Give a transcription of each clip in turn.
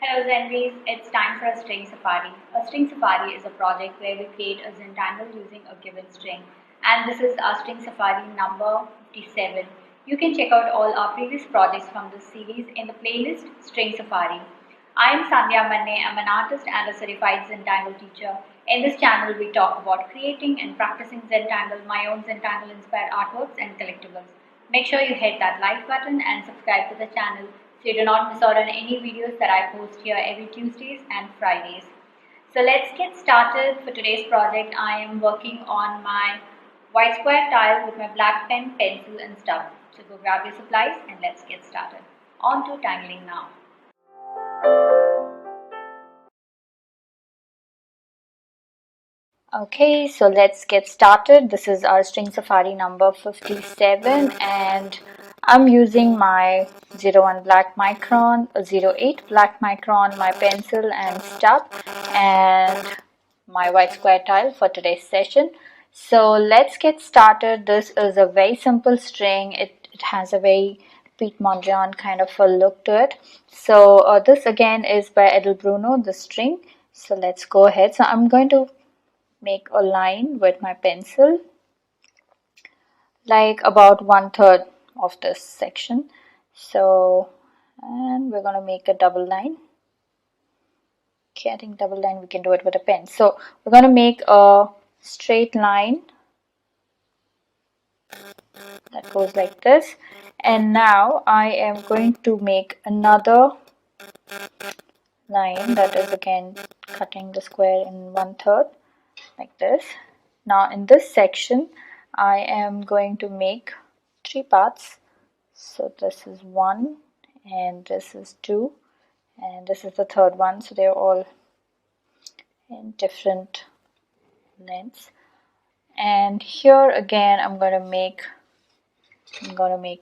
Hello Zenbeez, it's time for a string safari. A string safari is a project where we create a Zentangle using a given string, and this is our string safari number 57. You can check out all our previous projects from this series in the playlist String Safari. I am Sandhya. I'm an artist and a certified Zentangle teacher. In this channel, we talk about creating and practicing Zentangle, my own Zentangle inspired artworks and collectibles. Make sure you hit that like button and subscribe to the channel so you do not miss out on any videos that I post here every Tuesdays and Fridays. So let's get started. For today's project, I am working on my white square tile with my black pen, pencil and stub. So go grab your supplies and let's get started. On to tangling now. Okay, so let's get started. This is our string safari number 57 and I'm using my 01 black micron, 08 black micron, my pencil and stub and my white square tile for today's session. So let's get started. This is a very simple string. It has a very Pete Mondrian kind of a look to it. So this again is by Edelbruno, the string. So let's go ahead. So I'm going to make a line with my pencil like about 1/3 of this section. So and we're going to make a double line. Okay, I think double line we can do it with a pen. So we're going to make a straight line that goes like this, and now I am going to make another line that is again cutting the square in 1/3 like this. Now in this section I am going to make 3 parts. So this is 1 and this is 2 and this is the third one. So they're all in different lengths. And here again I'm going to make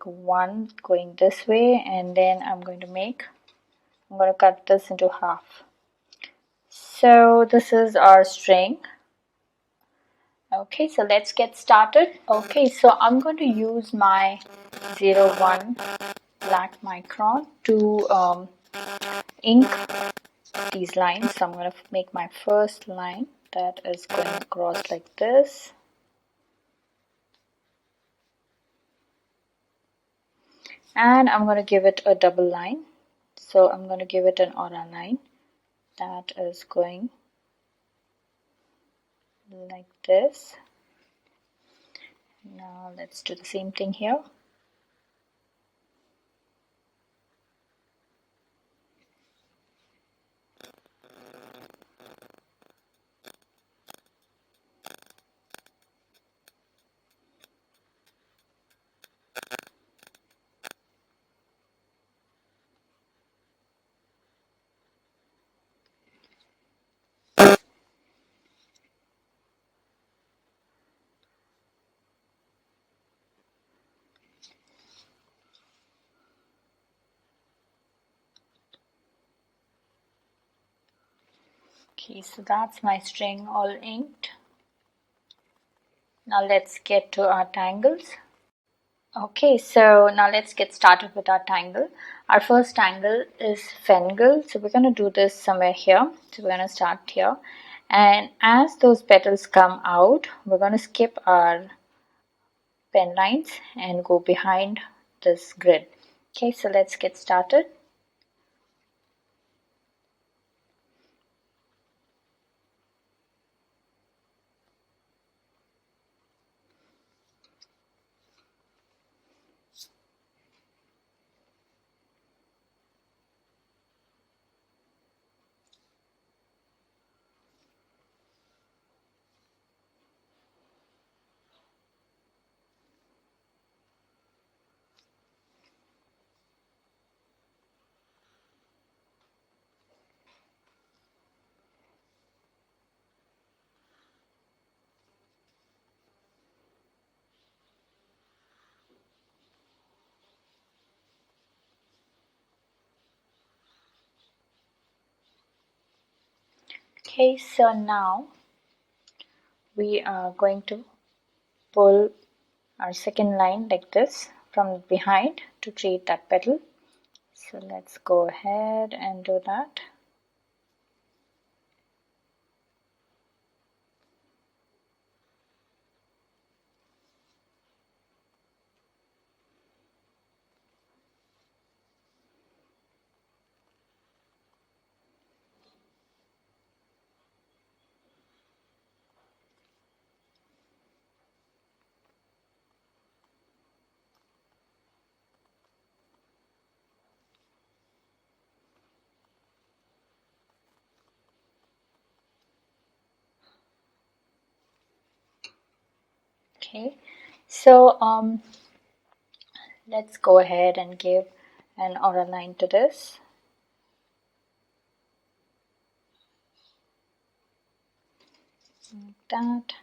one going this way, and then I'm going to cut this into half. So this is our string. Okay, so let's get started. Okay, so I'm going to use my 01 black micron to ink these lines. So I'm going to make my first line that is going across like this. And I'm going to give it a double line. So I'm going to give it an aura line that is going like this. Now let's do the same thing here. Okay, so that's my string all inked. Now let's get to our tangles. Okay, so now let's get started with our tangle. Our first tangle is Fengle. So we're going to do this somewhere here. So we're going to start here. And as those petals come out, we're going to skip our pen lines and go behind this grid. Okay, so let's get started. Okay, so now we are going to pull our second line like this from behind to create that petal. So let's go ahead and do that. Okay, so let's go ahead and give an aura line to this. Like that.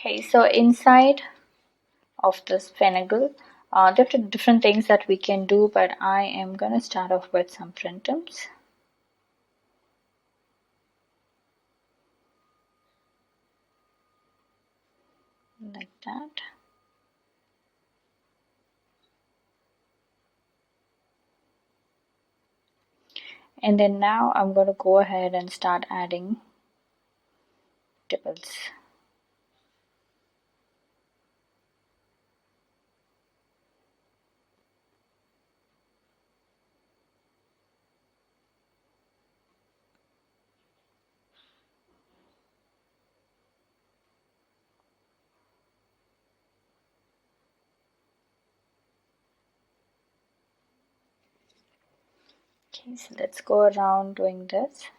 Okay, so inside of this Fengle, there are different things that we can do, but I am going to start off with some Printemps. Like that. And then now I'm going to go ahead and start adding tipples. Okay, so let's go around doing this.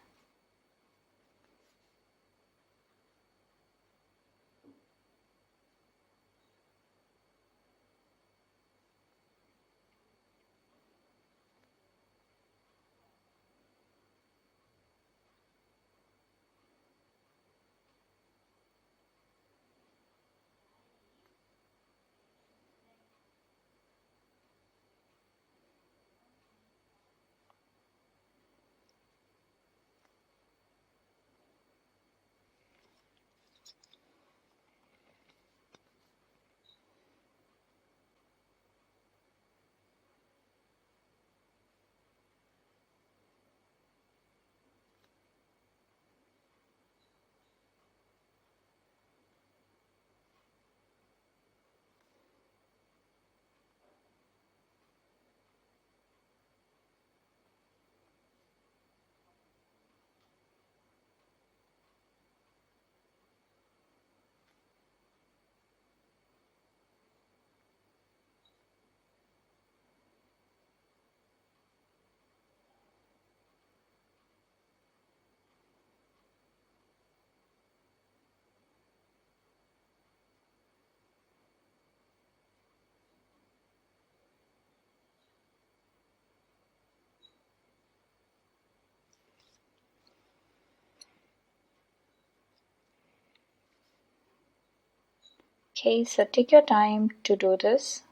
Okay, so take your time to do this.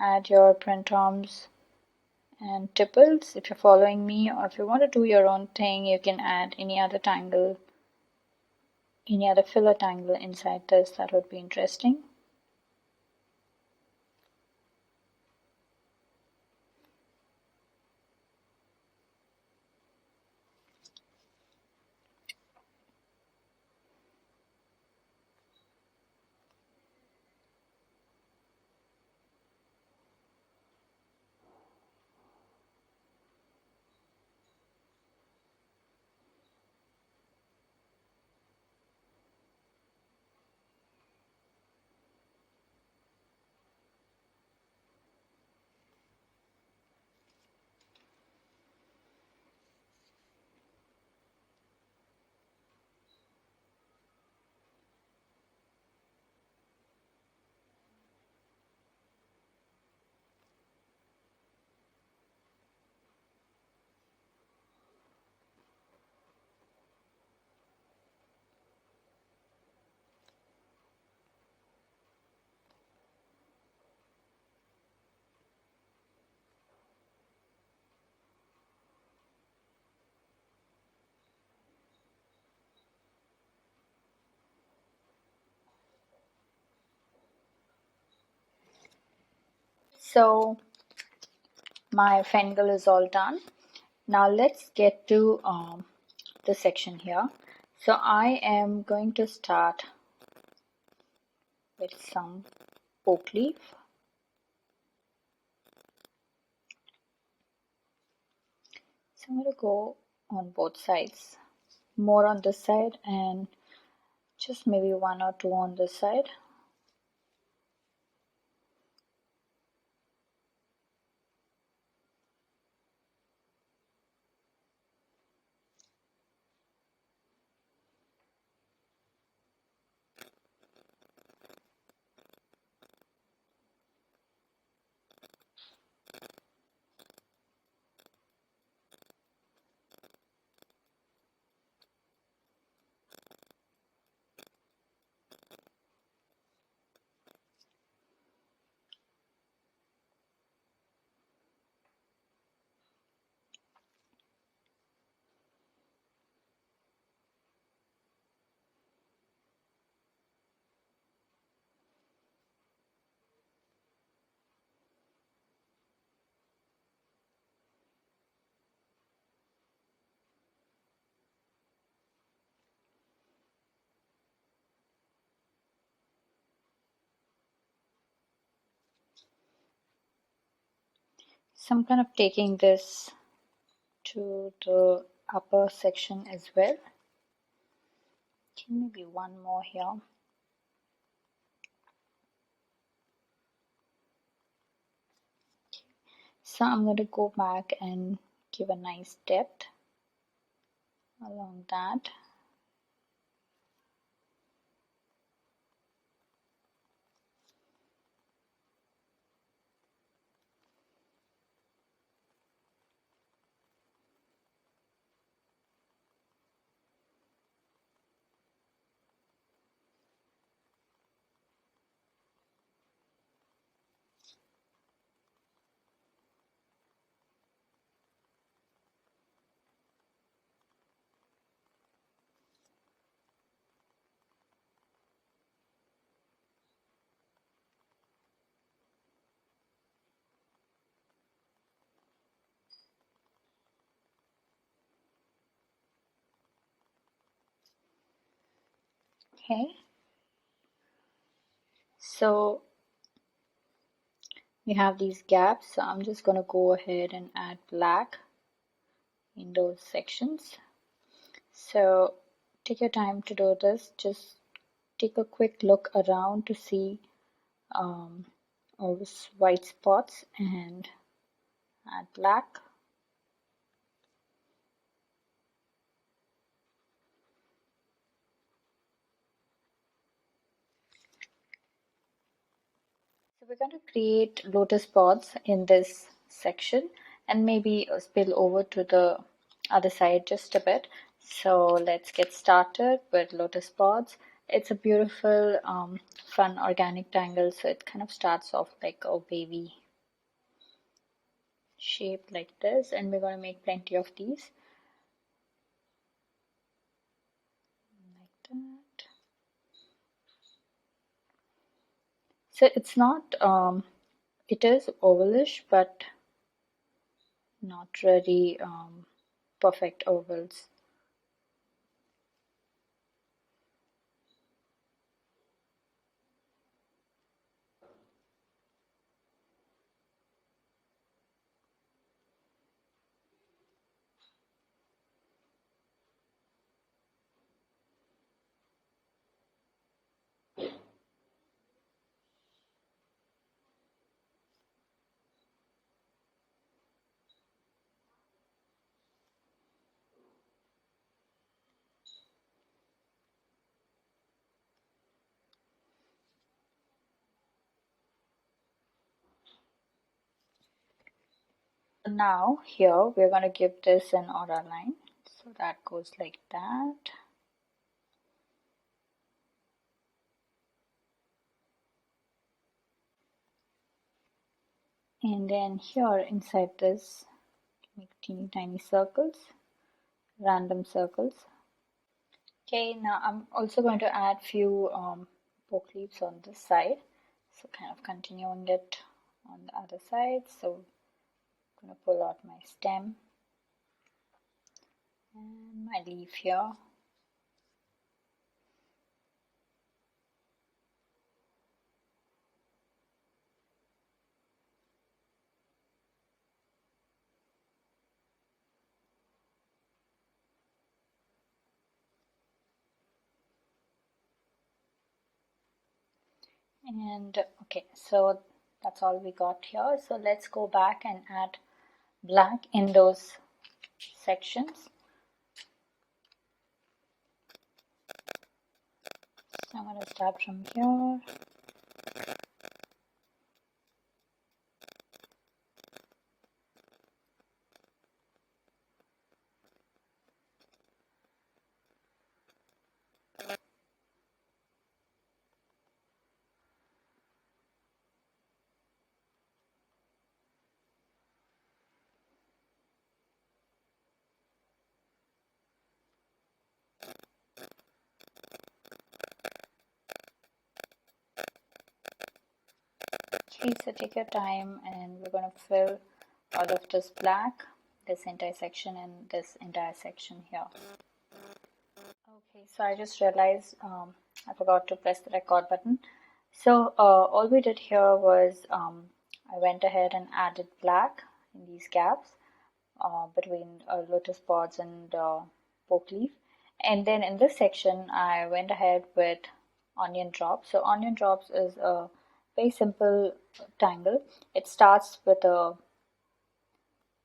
Add your Printemps and tipples if you're following me, or if you want to do your own thing, you can add any other tangle, any other filler tangle inside this. That would be interesting. So my Fengle is all done. Now let's get to the section here. So I am going to start with some PokeLeaf. So I'm going to go on both sides, more on this side and just maybe one or two on this side. So I'm kind of taking this to the upper section as well. Okay, maybe one more here. So I'm going to go back and give a nice depth along that. Okay, so we have these gaps, so I'm just going to go ahead and add black in those sections. So take your time to do this. Just take a quick look around to see all those white spots and add black. So we're going to create lotus pods in this section and maybe spill over to the other side just a bit. So let's get started with lotus pods. It's a beautiful, fun organic tangle. So it kind of starts off like a wavy shape like this, and we're going to make plenty of these. Like that. So it's not, it is ovalish, but not really perfect ovals. Now here we're going to give this an aura line, so that goes like that. And then here inside this, make teeny tiny circles, random circles. Okay, now I'm also going to add few poke leaves on this side, so kind of continuing it on the other side. So I'm going to pull out my stem and my leaf here. And okay, so that's all we got here. So let's go back and add black in those sections. So I'm going to start from here. Okay, so take your time and we're going to fill all of this black, this entire section and this entire section here. Okay, so I just realized I forgot to press the record button. So all we did here was I went ahead and added black in these gaps between lotus pods and PokeLeaf. And then in this section, I went ahead with onion drops. So onion drops is a very simple tangle. It starts with a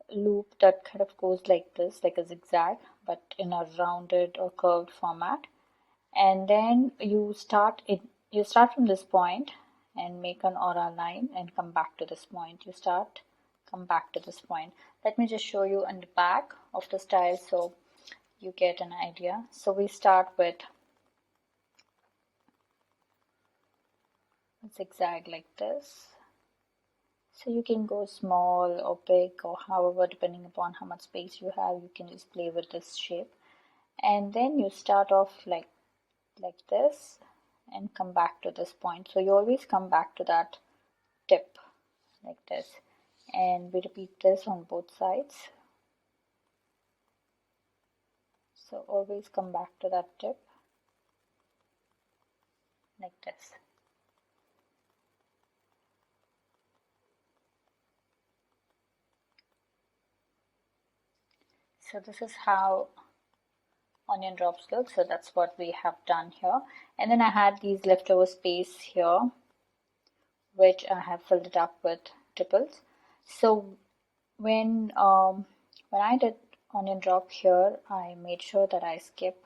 loop that kind of goes like this, like a zigzag, but in a rounded or curved format. And then you start from this point and make an aura line and come back to this point. You start, come back to this point. Let me just show you on the back of the style so you get an idea. So we start with a zigzag like this. So you can go small or big or however, depending upon how much space you have, you can just play with this shape. And then you start off like this and come back to this point. So you always come back to that tip like this, and we repeat this on both sides. So always come back to that tip like this. So this is how onion drops look. So that's what we have done here. And then I had these leftover space here, which I have filled it up with tipples. So when I did onion drop here, I made sure that I skip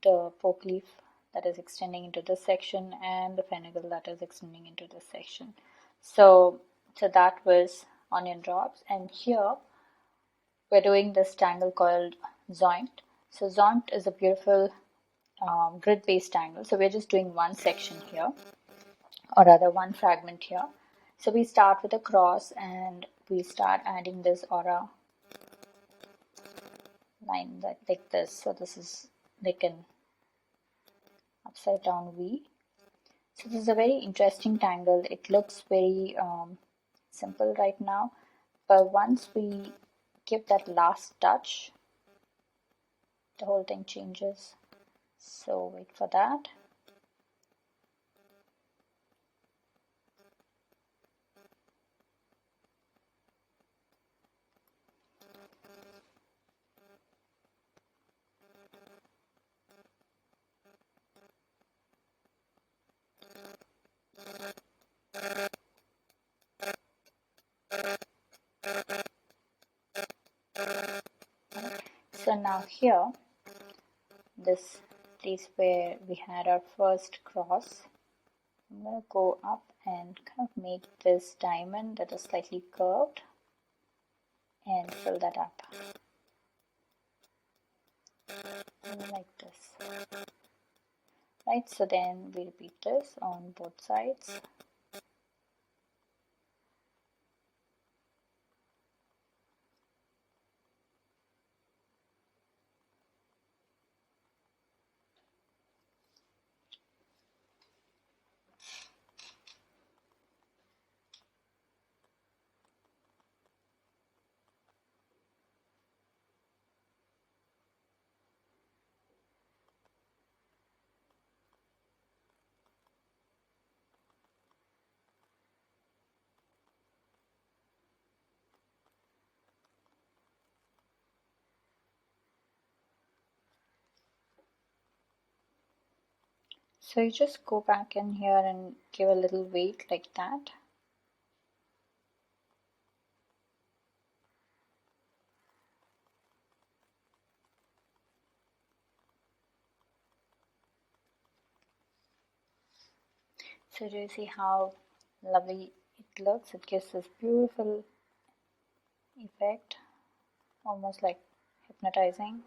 the PokeLeaf that is extending into this section and the Fengle that is extending into this section. So that was onion drops, and here we're doing this tangle called Zonked. So Zonked is a beautiful grid-based tangle. So we're just doing one section here, or rather one fragment here. So we start with a cross and we start adding this aura line like this. So this is like an upside down V. So this is a very interesting tangle. It looks very simple right now, but once we give that last touch, the whole thing changes. So wait for that. So now here, this place where we had our first cross, I'm going to go up and kind of make this diamond that is slightly curved and fill that up like this. Right, so then we repeat this on both sides. So you just go back in here and give a little weight like that. So do you see how lovely it looks? It gives this beautiful effect, almost like hypnotizing.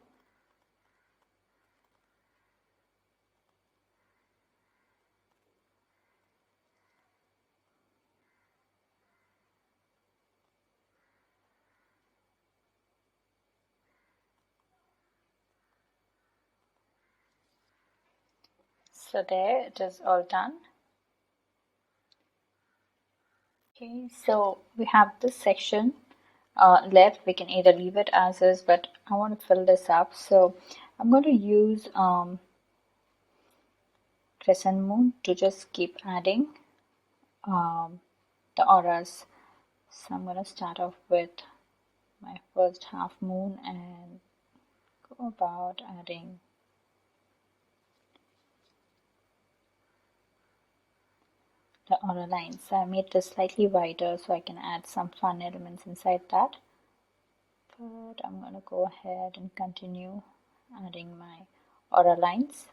So there, it is all done. Okay, so we have this section left. We can either leave it as is, but I want to fill this up. So I'm going to use Crescent Moon to just keep adding the auras. So I'm going to start off with my first half moon and go about adding the aura lines. So I made this slightly wider so I can add some fun elements inside that. But I'm going to go ahead and continue adding my aura lines.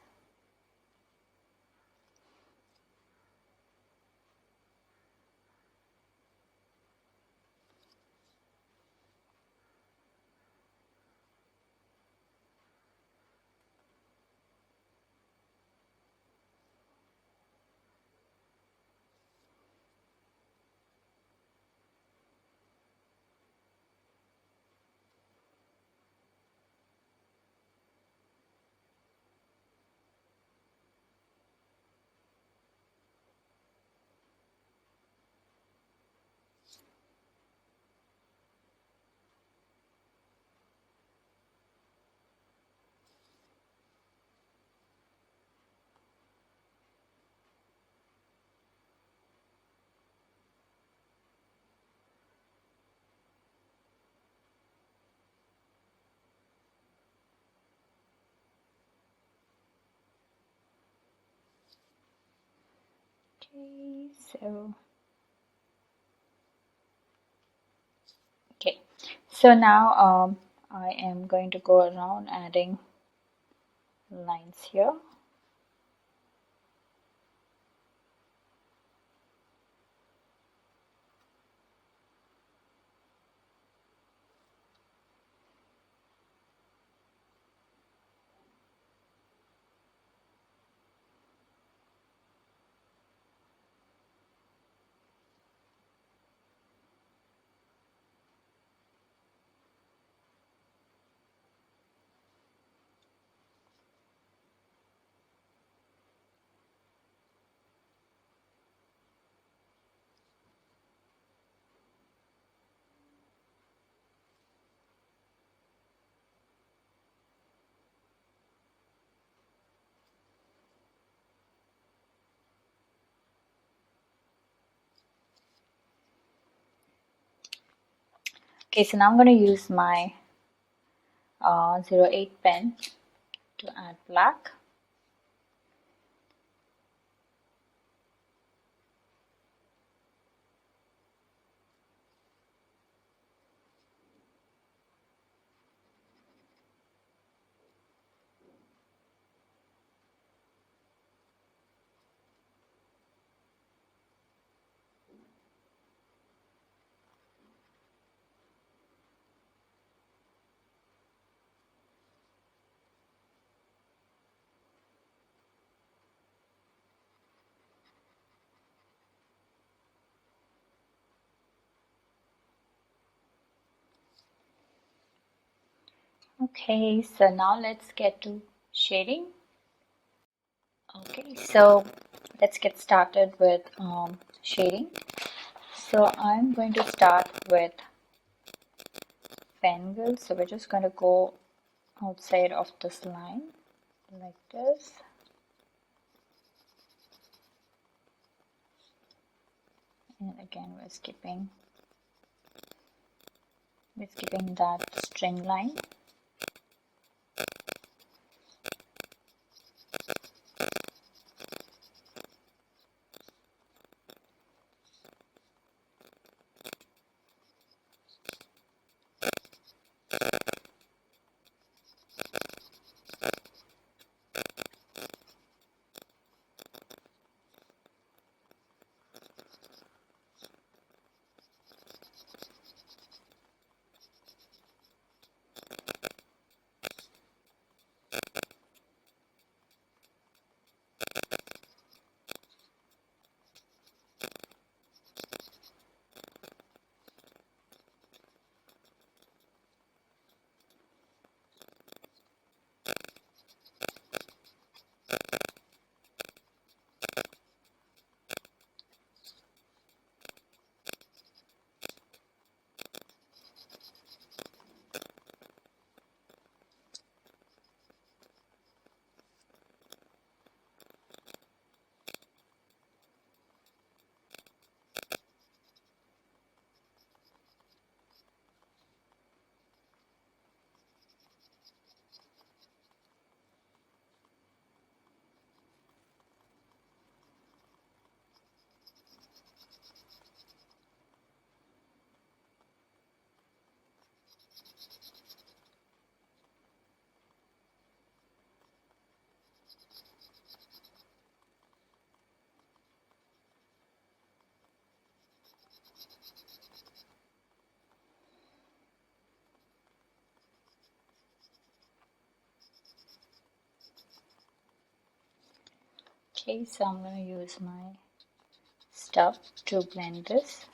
So now I am going to go around adding lines here. Okay, so now I'm going to use my 08 pen to add black. Okay, so now let's get to shading. Okay, so let's get started with shading. So I'm going to start with Fengle. So we're just going to go outside of this line like this. And again, we're skipping that string line. Okay, so I'm going to use my stub to blend this.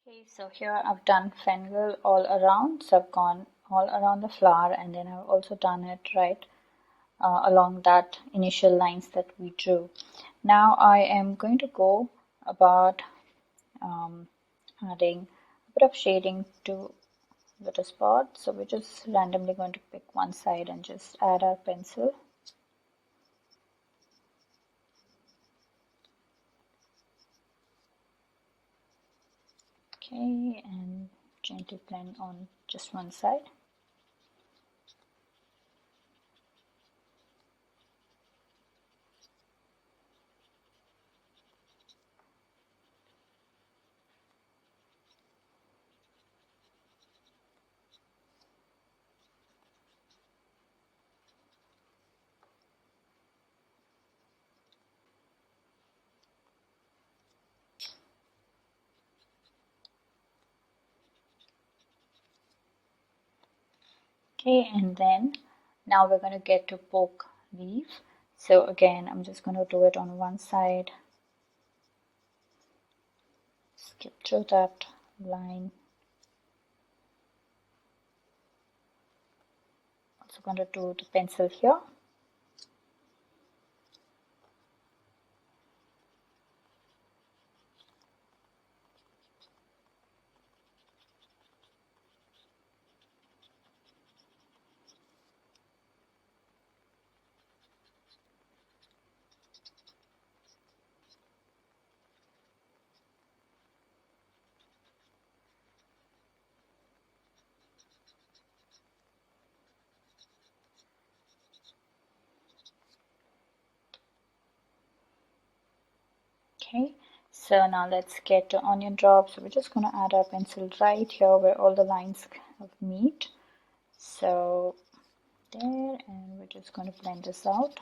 Okay, so here I've done Fengle all around. So I've gone all around the flower, and then I've also done it right along that initial lines that we drew. Now I am going to go about adding a bit of shading to the spot. So we're just randomly going to pick one side and just add our pencil. Okay, and gently blend on just one side. Okay, and then now we're going to get to PokeLeaf. So again, I'm just going to do it on one side. Skip through that line. Also going to do the pencil here. Okay, so now let's get to onion drops. So we're just going to add our pencil right here where all the lines kind of meet. So there, and we're just going to blend this out.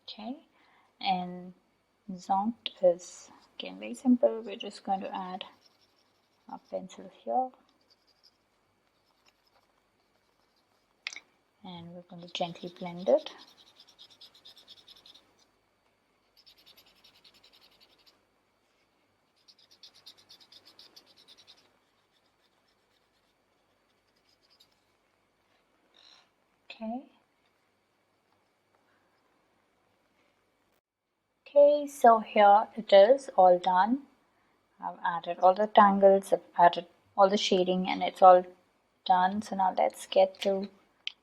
Okay, and Zonked is again very simple. We're just going to add our pencil here. And we're going to gently blend it. Okay. Okay, so here it is all done. I've added all the tangles, I've added all the shading, and it's all done. So now let's get to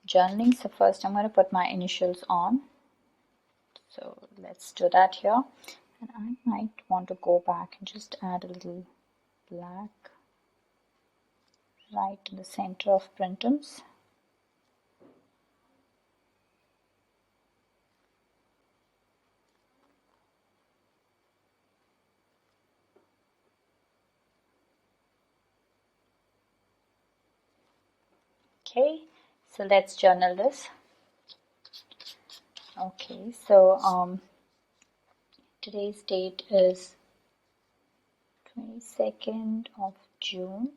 journaling. So first I'm going to put my initials on. So let's do that here. And I might want to go back and just add a little black right in the center of Printemps. Okay, so let's journal this. Okay, so today's date is 22nd of June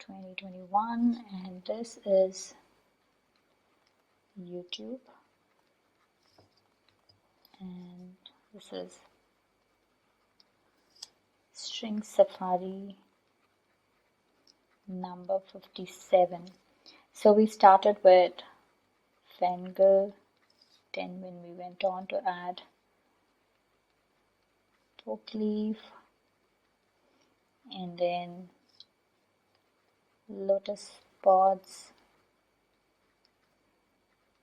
2021, and this is YouTube, and this is String Safari number 57. So we started with Fengle, then when we went on to add PokeLeaf, and then Lotus pods,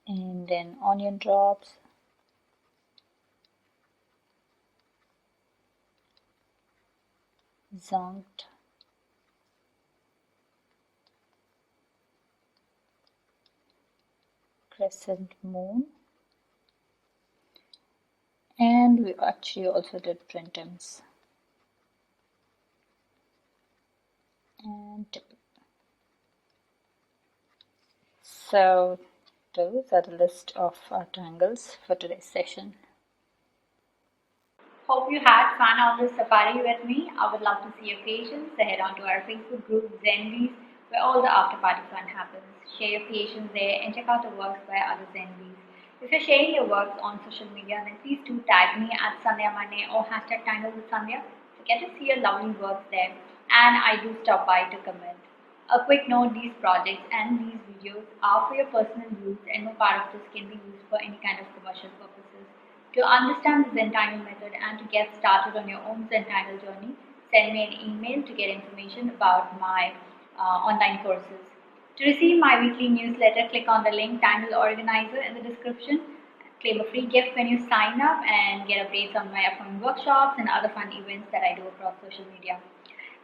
and then onion drops, Zonked, Crescent moon, and we actually also did Printemps and Tipple. So those are the list of our tangles for today's session. Hope you had fun on this safari with me. I would love to see your creations. So head on to our Facebook group Zenbeez, where all the after party fun happens. Share your creations there and check out the works by other Zenbeez. If you're sharing your works on social media, then please do tag me at Sandhya or hashtag Tangles with Sandhya to get to see your lovely works there. And I do stop by to comment. A quick note, these projects and these videos are for your personal use and no part of this can be used for any kind of commercial purposes. To understand the Zentangle method and to get started on your own Zentangle journey, send me an email to get information about my online courses. To receive my weekly newsletter, click on the link Tangle Organizer in the description. Claim a free gift when you sign up and get updates on my upcoming workshops and other fun events that I do across social media.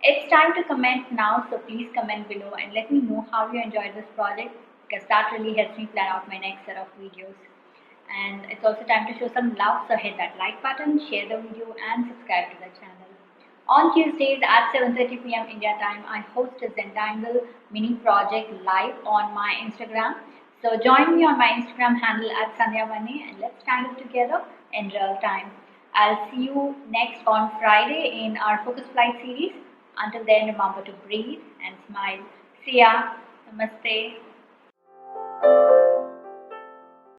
It's time to comment now, so please comment below and let me know how you enjoyed this project because that really helps me plan out my next set of videos. And it's also time to show some love, so hit that like button, share the video and subscribe to the channel. On Tuesdays at 7:30 p.m. India time, I host a Zentangle Mini Project live on my Instagram. So join me on my Instagram handle at Sandhya and let's tangle together in real time. I'll see you next on Friday in our Focus Flight series. Until then, remember to breathe and smile. See ya. Namaste.